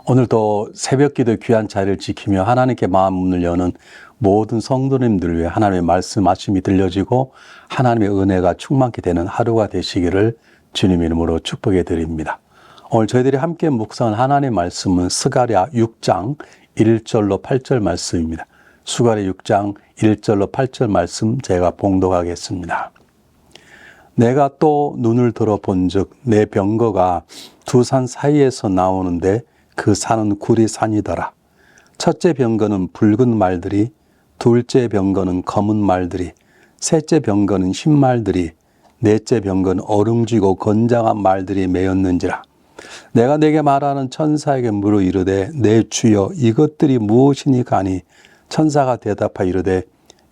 오늘도 새벽기도 귀한 자리를 지키며 하나님께 마음을 여는 모든 성도님들 위해 하나님의 말씀이 들려지고 하나님의 은혜가 충만케 되는 하루가 되시기를 주님 이름으로 축복해 드립니다. 오늘 저희들이 함께 묵상한 하나님의 말씀은 스가랴 6장 1절로 8절 말씀입니다. 스가랴 6장 1절로 8절 말씀 제가 봉독하겠습니다. 내가 또 눈을 들어 본즉 내 병거가 두 산 사이에서 나오는데 그 산은 구리산이더라. 첫째 병거는 붉은 말들이, 둘째 병거는 검은 말들이, 셋째 병거는 흰 말들이, 넷째 병거는 어룽지고 건장한 말들이 매였는지라. 내가 내게 말하는 천사에게 물어 이르되 내 주여 이것들이 무엇이니까 하니 천사가 대답하여 이르되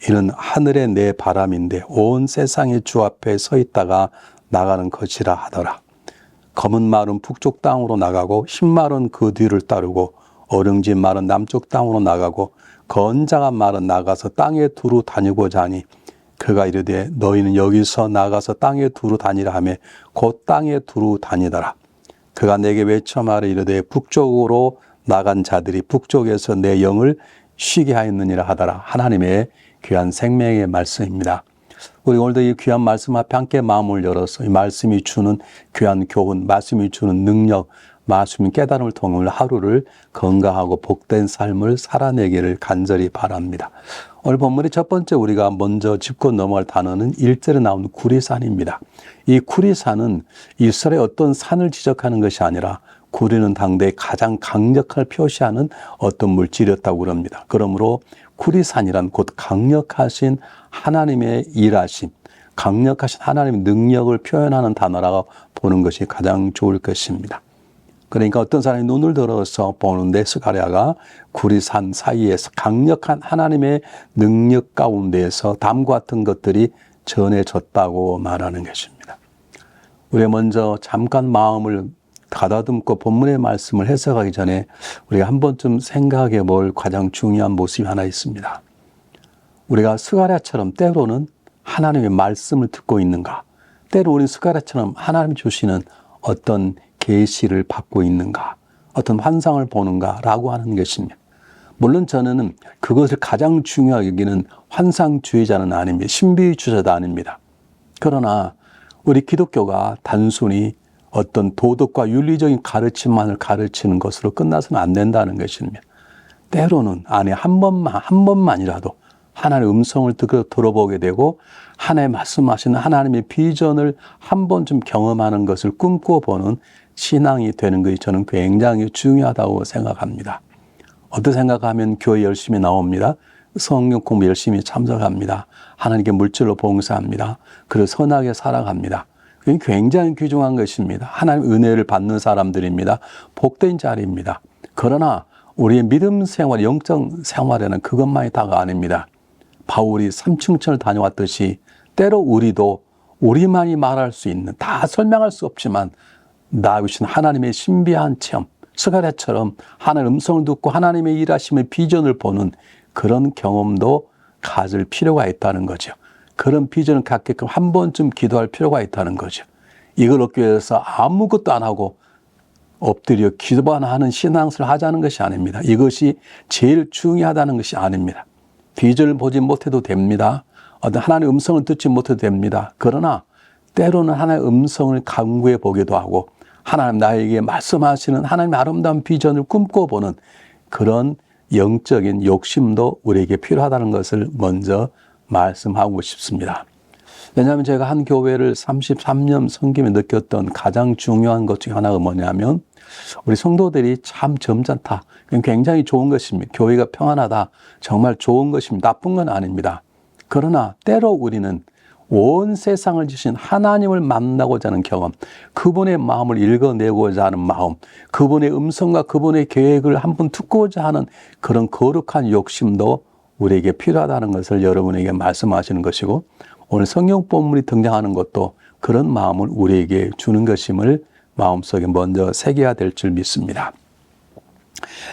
이는 하늘의 내 바람인데 온 세상의 주 앞에 서 있다가 나가는 것이라 하더라. 검은 말은 북쪽 땅으로 나가고 흰 말은 그 뒤를 따르고 어릉진 말은 남쪽 땅으로 나가고 건장한 말은 나가서 땅에 두루 다니고자 하니 그가 이르되 너희는 여기서 나가서 땅에 두루 다니라 하며 곧 땅에 두루 다니더라. 그가 내게 외쳐 말해 이르되 북쪽으로 나간 자들이 북쪽에서 내 영을 쉬게 하였느니라 하더라. 하나님의 귀한 생명의 말씀입니다. 우리 오늘도 이 귀한 말씀 앞에 함께 마음을 열어서 이 말씀이 주는 귀한 교훈, 말씀이 주는 능력, 말씀이 깨달음을 통해 오늘 하루를 건강하고 복된 삶을 살아내기를 간절히 바랍니다. 오늘 본문의 첫 번째 우리가 먼저 짚고 넘어갈 단어는 1절에 나오는 구리산입니다. 이 구리산은 이스라엘의 어떤 산을 지적하는 것이 아니라 구리는 당대의 가장 강력함을 표시하는 어떤 물질이었다고 그럽니다. 그러므로 구리산이란 곧 강력하신 하나님의 일하심, 강력하신 하나님의 능력을 표현하는 단어라고 보는 것이 가장 좋을 것입니다. 그러니까 어떤 사람이 눈을 들어서 보는데 스가랴가 구리산 사이에서 강력한 하나님의 능력 가운데에서 담과 같은 것들이 전해졌다고 말하는 것입니다. 우리가 먼저 잠깐 마음을 가다듬고 본문의 말씀을 해석하기 전에 우리가 한 번쯤 생각해 볼 가장 중요한 모습이 하나 있습니다. 우리가 스가랴처럼 때로는 하나님의 말씀을 듣고 있는가? 때로 우리 스가랴처럼 하나님 주시는 어떤 계시를 받고 있는가? 어떤 환상을 보는가라고 하는 것입니다. 물론 저는 그것을 가장 중요하게 여기는 환상주의자는 아닙니다. 신비주의자도 아닙니다. 그러나 우리 기독교가 단순히 어떤 도덕과 윤리적인 가르침만을 가르치는 것으로 끝나서는 안 된다는 것입니다. 때로는 안에 한 번만이라도 하나님의 음성을 들어보게 되고 하나님 말씀하시는 하나님의 비전을 한 번쯤 경험하는 것을 꿈꿔보는 신앙이 되는 것이 저는 굉장히 중요하다고 생각합니다. 어떻게 생각하면 교회 열심히 나옵니다. 성경 공부 열심히 참석합니다. 하나님께 물질로 봉사합니다. 그리고 선하게 살아갑니다. 그게 굉장히 귀중한 것입니다. 하나님의 은혜를 받는 사람들입니다. 복된 자리입니다. 그러나 우리의 믿음 생활, 영적 생활에는 그것만이 다가 아닙니다. 바울이 삼층천을 다녀왔듯이 때로 우리도 우리만이 말할 수 있는, 다 설명할 수 없지만 나으신 하나님의 신비한 체험, 스가랴처럼 하나님의 음성을 듣고 하나님의 일하심의 비전을 보는 그런 경험도 가질 필요가 있다는 거죠. 그런 비전을 갖게끔 한 번쯤 기도할 필요가 있다는 거죠. 이걸 얻기 위해서 아무것도 안 하고 엎드려 기도만 하는 신앙생활을 하자는 것이 아닙니다. 이것이 제일 중요하다는 것이 아닙니다. 비전을 보지 못해도 됩니다. 어떤 하나님의 음성을 듣지 못해도 됩니다. 그러나 때로는 하나님의 음성을 간구해 보기도 하고 하나님 나에게 말씀하시는 하나님의 아름다운 비전을 꿈꿔보는 그런 영적인 욕심도 우리에게 필요하다는 것을 먼저 말씀하고 싶습니다. 왜냐하면 제가 한 교회를 33년 섬기며 느꼈던 가장 중요한 것 중에 하나가 뭐냐면 우리 성도들이 참 점잖다. 굉장히 좋은 것입니다. 교회가 평안하다. 정말 좋은 것입니다. 나쁜 건 아닙니다. 그러나 때로 우리는 온 세상을 지신 하나님을 만나고자 하는 경험, 그분의 마음을 읽어내고자 하는 마음, 그분의 음성과 그분의 계획을 한번 듣고자 하는 그런 거룩한 욕심도 우리에게 필요하다는 것을 여러분에게 말씀하시는 것이고 오늘 성경 본문이 등장하는 것도 그런 마음을 우리에게 주는 것임을 마음속에 먼저 새겨야 될 줄 믿습니다.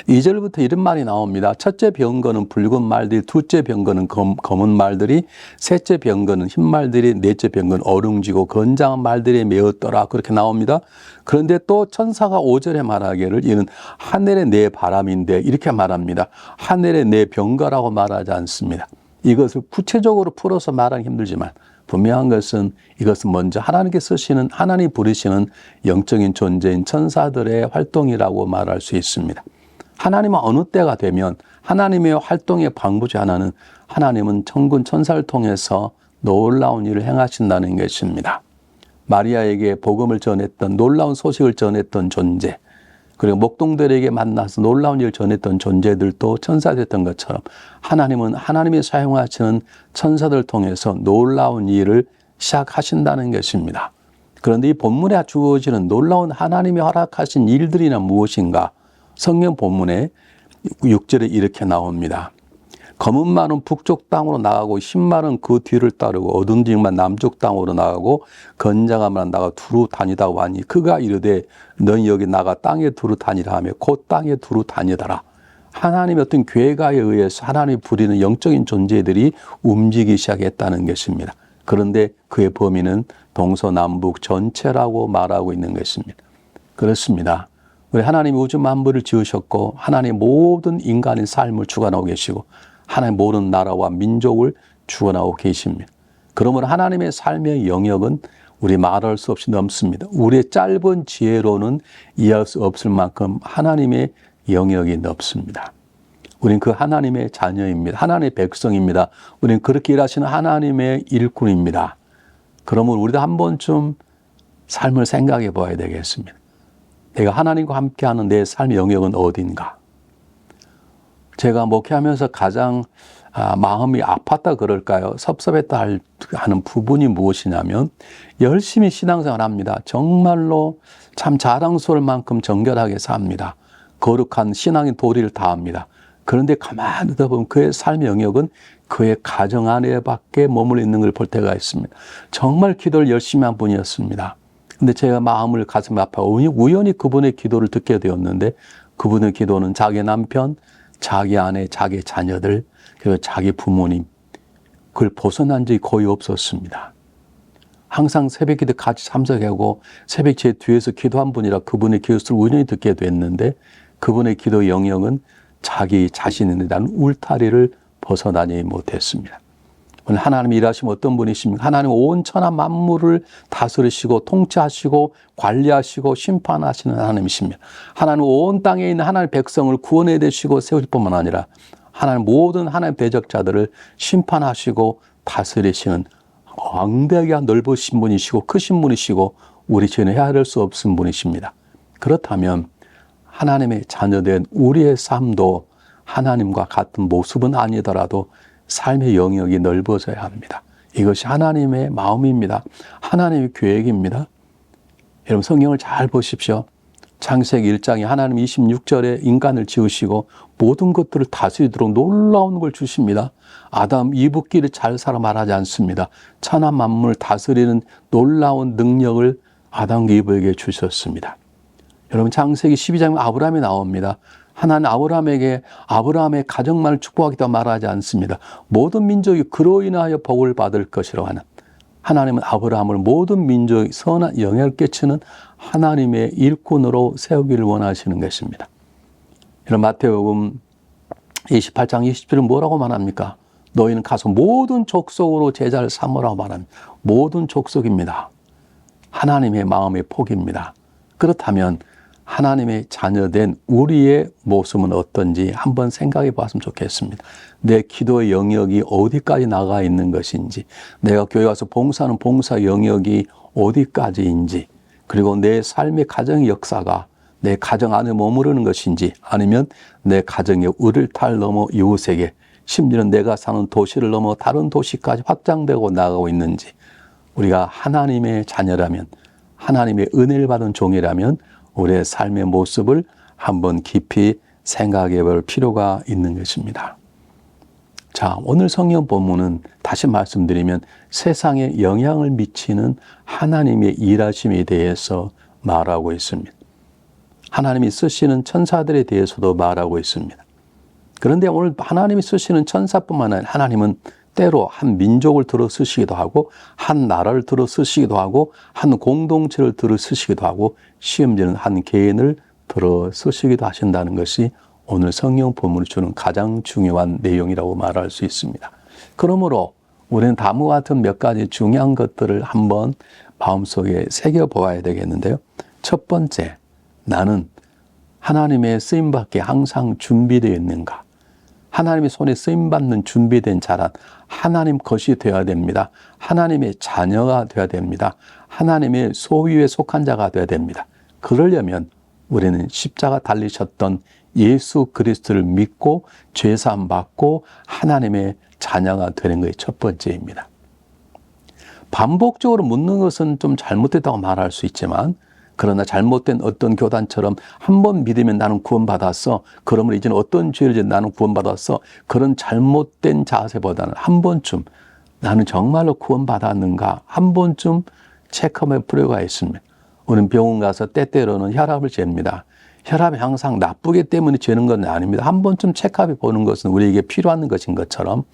2절부터 이런 말이 나옵니다. 첫째 병거는 붉은 말들이, 둘째 병거는 검은 말들이, 셋째 병거는 흰 말들이, 넷째 병거는 어룽지고 건장한 말들이 메었더라. 그렇게 나옵니다. 그런데 또 천사가 5절에 말하기를 이는 하늘의 내 바람인데 이렇게 말합니다. 하늘의 내 병거라고 말하지 않습니다. 이것을 구체적으로 풀어서 말하기 힘들지만 분명한 것은 이것은 먼저 하나님께 쓰시는, 하나님 부르시는 영적인 존재인 천사들의 활동이라고 말할 수 있습니다. 하나님은 어느 때가 되면 하나님의 활동의 방부 중 하나는 하나님은 천군 천사를 통해서 놀라운 일을 행하신다는 것입니다. 마리아에게 복음을 전했던, 놀라운 소식을 전했던 존재, 그리고 목동들에게 만나서 놀라운 일을 전했던 존재들도 천사됐던 것처럼 하나님은 하나님이 사용하시는 천사들을 통해서 놀라운 일을 시작하신다는 것입니다. 그런데 이 본문에 주어지는 놀라운 하나님이 허락하신 일들이란 무엇인가? 성경 본문에 6절에 이렇게 나옵니다. 검은 말은 북쪽 땅으로 나가고 흰 말은 그 뒤를 따르고 어두운 징만 남쪽 땅으로 나가고 건장한 말은 나가 두루 다니다 와니 그가 이르되 너희 여기 나가 땅에 두루 다니라 하며 곧 땅에 두루 다니더라. 하나님의 어떤 괴가에 의해서 하나님이 부리는 영적인 존재들이 움직이기 시작했다는 것입니다. 그런데 그의 범위는 동서남북 전체라고 말하고 있는 것입니다. 그렇습니다. 우리 하나님이 우주 만물을 지으셨고 하나님 모든 인간의 삶을 주관하고 계시고 하나님 모든 나라와 민족을 주관하고 계십니다. 그러므로 하나님의 삶의 영역은 우리 말할 수 없이 넘습니다. 우리의 짧은 지혜로는 이해할 수 없을 만큼 하나님의 영역이 넓습니다. 우리는 그 하나님의 자녀입니다. 하나님의 백성입니다. 우리는 그렇게 일하시는 하나님의 일꾼입니다. 그러면 우리도 한 번쯤 삶을 생각해 봐야 되겠습니다. 내가 하나님과 함께하는 내 삶의 영역은 어딘가? 제가 목회하면서 가장 마음이 아팠다 그럴까요? 섭섭했다 하는 부분이 무엇이냐면 열심히 신앙생활 합니다. 정말로 참 자랑스러울 만큼 정결하게 삽니다. 거룩한 신앙의 도리를 다합니다. 그런데 가만히 듣다 보면 그의 삶의 영역은 그의 가정 안에밖에 머물러 있는 걸 볼 때가 있습니다. 정말 기도를 열심히 한 분이었습니다. 근데 제가 마음을 가슴 아파 우연히 그분의 기도를 듣게 되었는데 그분의 기도는 자기 남편, 자기 아내, 자기 자녀들, 그리고 자기 부모님, 그걸 벗어난 적이 거의 없었습니다. 항상 새벽 기도 같이 참석하고 새벽 제 뒤에서 기도한 분이라 그분의 기도를 우연히 듣게 됐는데 그분의 기도 영역은 자기 자신에 대한 울타리를 벗어나지 못했습니다. 오늘 하나님이 일하시면 어떤 분이십니까? 하나님은 온 천하 만물을 다스리시고 통치하시고 관리하시고 심판하시는 하나님이십니다. 하나님은 온 땅에 있는 하나님의 백성을 구원해 되시고 세우실 뿐만 아니라 하나님 모든 하나님의 대적자들을 심판하시고 다스리시는 왕대하게 넓으신 분이시고 크신 분이시고 우리 죄는 헤아릴 수 없은 분이십니다. 그렇다면 하나님의 자녀된 우리의 삶도 하나님과 같은 모습은 아니더라도 삶의 영역이 넓어져야 합니다. 이것이 하나님의 마음입니다. 하나님의 계획입니다. 여러분 성경을 잘 보십시오. 창세기 1장에 하나님 26절에 인간을 지으시고 모든 것들을 다스리도록 놀라운 걸 주십니다. 아담 이브끼리 잘 살아 말하지 않습니다. 천하 만물을 다스리는 놀라운 능력을 아담과 이브에게 주셨습니다. 여러분 창세기 12장에 아브라함이 나옵니다. 하나님 아브라함에게 아브라함의 가정만을 축복하겠다고 말하지 않습니다. 모든 민족이 그로 인하여 복을 받을 것이라고 하는 하나님은 아브라함을 모든 민족이 선한 영향을 끼치는 하나님의 일꾼으로 세우기를 원하시는 것입니다. 이런 마태복음 28장 20절은 뭐라고 말합니까? 너희는 가서 모든 족속으로 제자를 삼으라고 말합니다. 모든 족속입니다. 하나님의 마음의 폭입니다. 그렇다면 하나님의 자녀된 우리의 모습은 어떤지 한번 생각해 봤으면 좋겠습니다. 내 기도의 영역이 어디까지 나가 있는 것인지, 내가 교회 와서 봉사하는 봉사 영역이 어디까지인지, 그리고 내 삶의 가정의 역사가 내 가정 안에 머무르는 것인지, 아니면 내 가정의 을을 넘어 이웃에게, 심지어는 내가 사는 도시를 넘어 다른 도시까지 확장되고 나가고 있는지, 우리가 하나님의 자녀라면, 하나님의 은혜를 받은 종이라면 우리의 삶의 모습을 한번 깊이 생각해 볼 필요가 있는 것입니다. 자, 오늘 성경 본문은 다시 말씀드리면 세상에 영향을 미치는 하나님의 일하심에 대해서 말하고 있습니다. 하나님이 쓰시는 천사들에 대해서도 말하고 있습니다. 그런데 오늘 하나님이 쓰시는 천사뿐만 아니라 하나님은 때로 한 민족을 들어 쓰시기도 하고 한 나라를 들어 쓰시기도 하고 한 공동체를 들어 쓰시기도 하고 심지어는 한 개인을 들어 쓰시기도 하신다는 것이 오늘 성경 본문이 주는 가장 중요한 내용이라고 말할 수 있습니다. 그러므로 우리는 다음과 같은 몇 가지 중요한 것들을 한번 마음속에 새겨보아야 되겠는데요. 첫 번째, 나는 하나님의 쓰임받기에 항상 준비되어 있는가? 하나님의 손에 쓰임받는 준비된 자란 하나님 것이 되어야 됩니다. 하나님의 자녀가 되어야 됩니다. 하나님의 소유에 속한 자가 되어야 됩니다. 그러려면 우리는 십자가 달리셨던 예수 그리스도를 믿고 죄사함 받고 하나님의 자녀가 되는 것이 첫 번째입니다. 반복적으로 묻는 것은 좀 잘못됐다고 말할 수 있지만 그러나 잘못된 어떤 교단처럼 한 번 믿으면 나는 구원받았어. 그러면 이제는 어떤 죄를 지어 나는 구원받았어. 그런 잘못된 자세보다는 한 번쯤 나는 정말로 구원받았는가 한 번쯤 체크할 필요가 있습니다. 우리는 병원 가서 때때로는 혈압을 잽니다. 혈압이 항상 나쁘기 때문에 재는 건 아닙니다. 한 번쯤 체크해 보는 것은 우리에게 필요한 것인 것처럼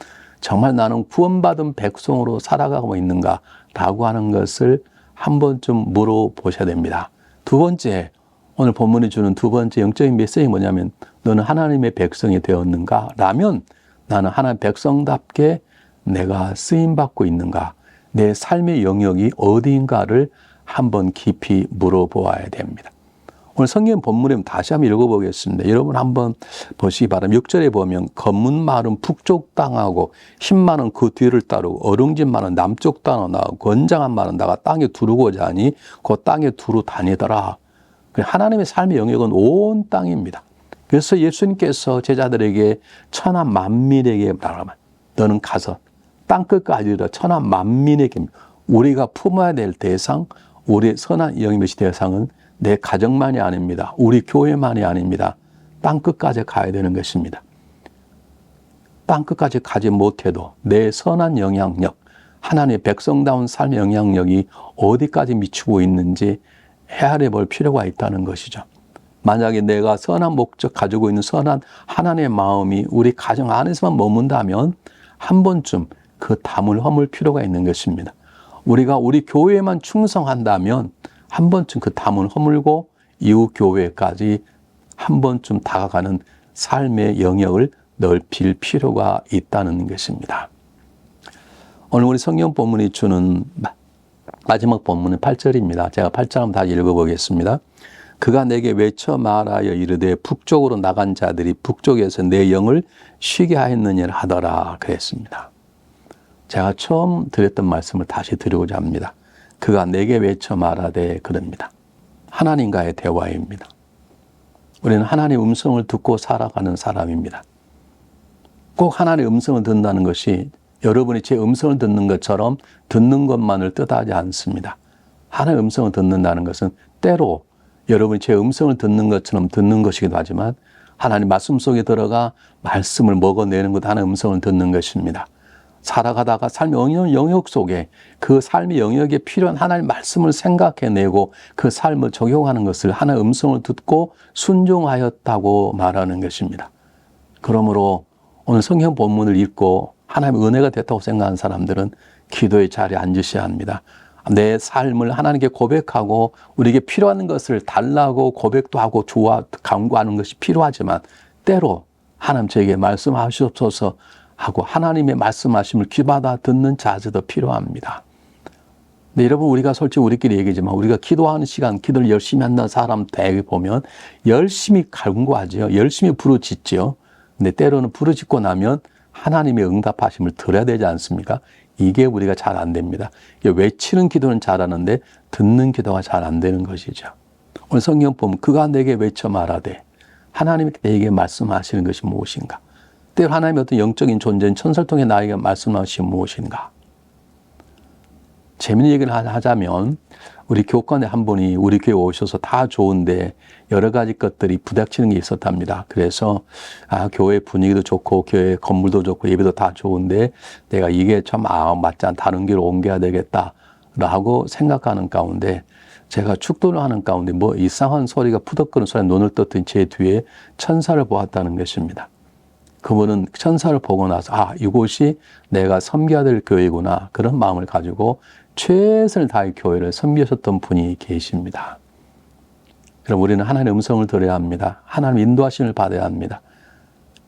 정말 나는 구원받은 백성으로 살아가고 있는가라고 하는 것을 한 번쯤 물어보셔야 됩니다. 두 번째, 오늘 본문이 주는 두 번째 영적인 메시지가 뭐냐면 너는 하나님의 백성이 되었는가? 라면 나는 하나님의 백성답게 내가 쓰임받고 있는가? 내 삶의 영역이 어디인가를 한번 깊이 물어보아야 됩니다. 오늘 성경 본문에 다시 한번 읽어보겠습니다. 여러분 한번 보시기 바랍니다. 6절에 보면 검은 말은 북쪽 땅하고 흰 말은 그 뒤를 따르고 어릉진 말은 남쪽 땅으로 나가고 건장한 말은 나가 땅에 두르고자 하니 그 땅에 두루 다니더라. 하나님의 삶의 영역은 온 땅입니다. 그래서 예수님께서 제자들에게 천하 만민에게 말하면 너는 가서 땅끝까지 이르러 천하 만민에게 우리가 품어야 될 대상, 우리의 선한 영역의 대상은 내 가정만이 아닙니다. 우리 교회만이 아닙니다. 땅끝까지 가야 되는 것입니다. 땅끝까지 가지 못해도 내 선한 영향력, 하나님의 백성다운 삶의 영향력이 어디까지 미치고 있는지 헤아려 볼 필요가 있다는 것이죠. 만약에 내가 선한 목적 가지고 있는 선한 하나님의 마음이 우리 가정 안에서만 머문다면 한 번쯤 그 담을 허물 필요가 있는 것입니다. 우리가 우리 교회에만 충성한다면 한 번쯤 그 담을 허물고 이웃 교회까지 한 번쯤 다가가는 삶의 영역을 넓힐 필요가 있다는 것입니다. 오늘 우리 성경 본문이 주는 마지막 본문은 8절입니다. 제가 8절 한번 다시 읽어보겠습니다. 그가 내게 외쳐 말하여 이르되 북쪽으로 나간 자들이 북쪽에서 내 영을 쉬게 하였느니라 하더라 그랬습니다. 제가 처음 드렸던 말씀을 다시 드리고자 합니다. 그가 내게 외쳐 말하되 그럽니다. 하나님과의 대화입니다. 우리는 하나님의 음성을 듣고 살아가는 사람입니다. 꼭 하나님의 음성을 듣는다는 것이 여러분이 제 음성을 듣는 것처럼 듣는 것만을 뜻하지 않습니다. 하나님의 음성을 듣는다는 것은 때로 여러분이 제 음성을 듣는 것처럼 듣는 것이기도 하지만 하나님 말씀 속에 들어가 말씀을 먹어내는 것 하나님의 음성을 듣는 것입니다. 살아가다가 삶의 영역 속에 그 삶의 영역에 필요한 하나님의 말씀을 생각해내고 그 삶을 적용하는 것을 하나님의 음성을 듣고 순종하였다고 말하는 것입니다. 그러므로 오늘 성경 본문을 읽고 하나님의 은혜가 됐다고 생각하는 사람들은 기도의 자리에 앉으셔야 합니다. 내 삶을 하나님께 고백하고 우리에게 필요한 것을 달라고 고백도 하고 간구하는 것이 필요하지만 때로 하나님 저에게 말씀하시옵소서 하고 하나님의 말씀하심을 귀받아 듣는 자세도 필요합니다. 근데 여러분 우리가 솔직히 우리끼리 얘기지만 우리가 기도하는 시간 기도를 열심히 한다는 사람 대개 보면 열심히 간구하죠. 열심히 부르짖죠. 근데 때로는 부르짖고 나면 하나님의 응답하심을 들어야 되지 않습니까? 이게 우리가 잘 안 됩니다. 외치는 기도는 잘하는데 듣는 기도가 잘 안 되는 것이죠. 오늘 성경 보면 그가 내게 외쳐 말하되 하나님이 내게 말씀하시는 것이 무엇인가? 때로 하나님의 어떤 영적인 존재는 천사를 통해 나에게 말씀하시는 무엇인가? 재미있는 얘기를 하자면 우리 교권에 한 분이 우리 교회 오셔서 다 좋은데 여러 가지 것들이 부닥치는 게 있었답니다. 그래서 교회 분위기도 좋고 교회 건물도 좋고 예배도 다 좋은데 내가 이게 참 맞지 않아 다른 길로 옮겨야 되겠다 라고 생각하는 가운데 제가 축도를 하는 가운데 뭐 이상한 소리가 푸덕거리는 소리에 눈을 떴더니 제 뒤에 천사를 보았다는 것입니다. 그분은 천사를 보고 나서 이곳이 내가 섬겨야 될 교회구나 그런 마음을 가지고 최선을 다해 교회를 섬기셨던 분이 계십니다. 그럼 우리는 하나님의 음성을 들어야 합니다. 하나님의 인도하심을 받아야 합니다.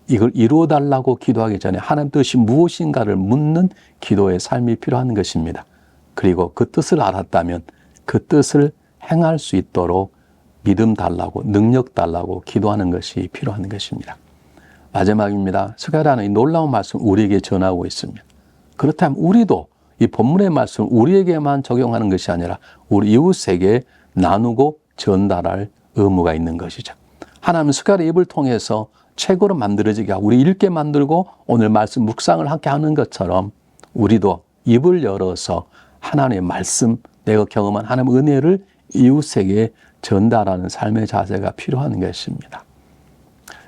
이걸 이루어 달라고 기도하기 전에 하나님 뜻이 무엇인가를 묻는 기도의 삶이 필요한 것입니다. 그리고 그 뜻을 알았다면 그 뜻을 행할 수 있도록 믿음 달라고 능력 달라고 기도하는 것이 필요한 것입니다. 마지막입니다. 스가랴는 이 놀라운 말씀을 우리에게 전하고 있습니다. 그렇다면 우리도 이 본문의 말씀을 우리에게만 적용하는 것이 아니라 우리 이웃에게 나누고 전달할 의무가 있는 것이죠. 하나님은 스가랴 입을 통해서 책으로 만들어지게 하고 우리 읽게 만들고 오늘 말씀 묵상을 함께 하는 것처럼 우리도 입을 열어서 하나님의 말씀, 내가 경험한 하나님의 은혜를 이웃에게 전달하는 삶의 자세가 필요한 것입니다.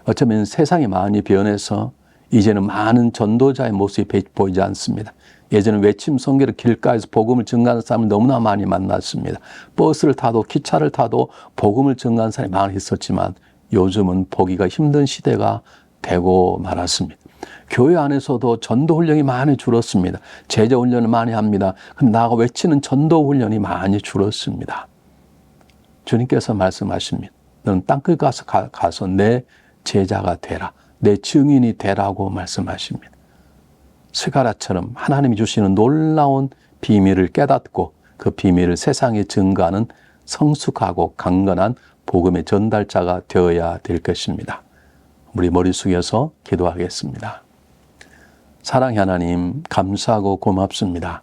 어쩌면 세상이 많이 변해서 이제는 많은 전도자의 모습이 보이지 않습니다. 예전에 외침 선교를 길가에서 복음을 증가하는 사람을 너무나 많이 만났습니다. 버스를 타도 기차를 타도 복음을 증가하는 사람이 많이 있었지만 요즘은 보기가 힘든 시대가 되고 말았습니다. 교회 안에서도 전도 훈련이 많이 줄었습니다. 제자 훈련을 많이 합니다. 그럼 나가 외치는 전도 훈련이 많이 줄었습니다. 주님께서 말씀하십니다. 너는 땅끝 가서 내 제자가 되라. 내 증인이 되라고 말씀하십니다. 스가랴처럼 하나님이 주시는 놀라운 비밀을 깨닫고 그 비밀을 세상에 증거하는 성숙하고 강건한 복음의 전달자가 되어야 될 것입니다. 우리 머리 숙여서 기도하겠습니다. 사랑의 하나님, 감사하고 고맙습니다.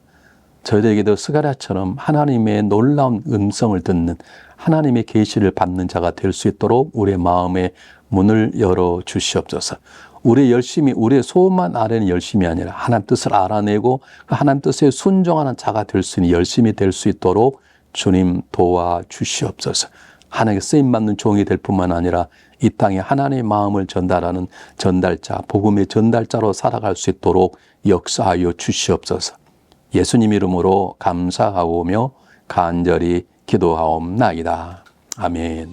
저희들에게도 스가랴처럼 하나님의 놀라운 음성을 듣는 하나님의 계시를 받는 자가 될 수 있도록 우리의 마음의 문을 열어 주시옵소서. 우리의 열심이, 우리의 소원만 아래는 열심이 아니라 하나님 뜻을 알아내고 그 하나님 뜻에 순종하는 자가 될 수 있는 열심이 될 수 있도록 주님 도와 주시옵소서. 하나님께 쓰임받는 종이 될 뿐만 아니라 이 땅에 하나님의 마음을 전달하는 전달자, 복음의 전달자로 살아갈 수 있도록 역사하여 주시옵소서. 예수님 이름으로 감사하오며 간절히 기도하옵나이다. 아멘.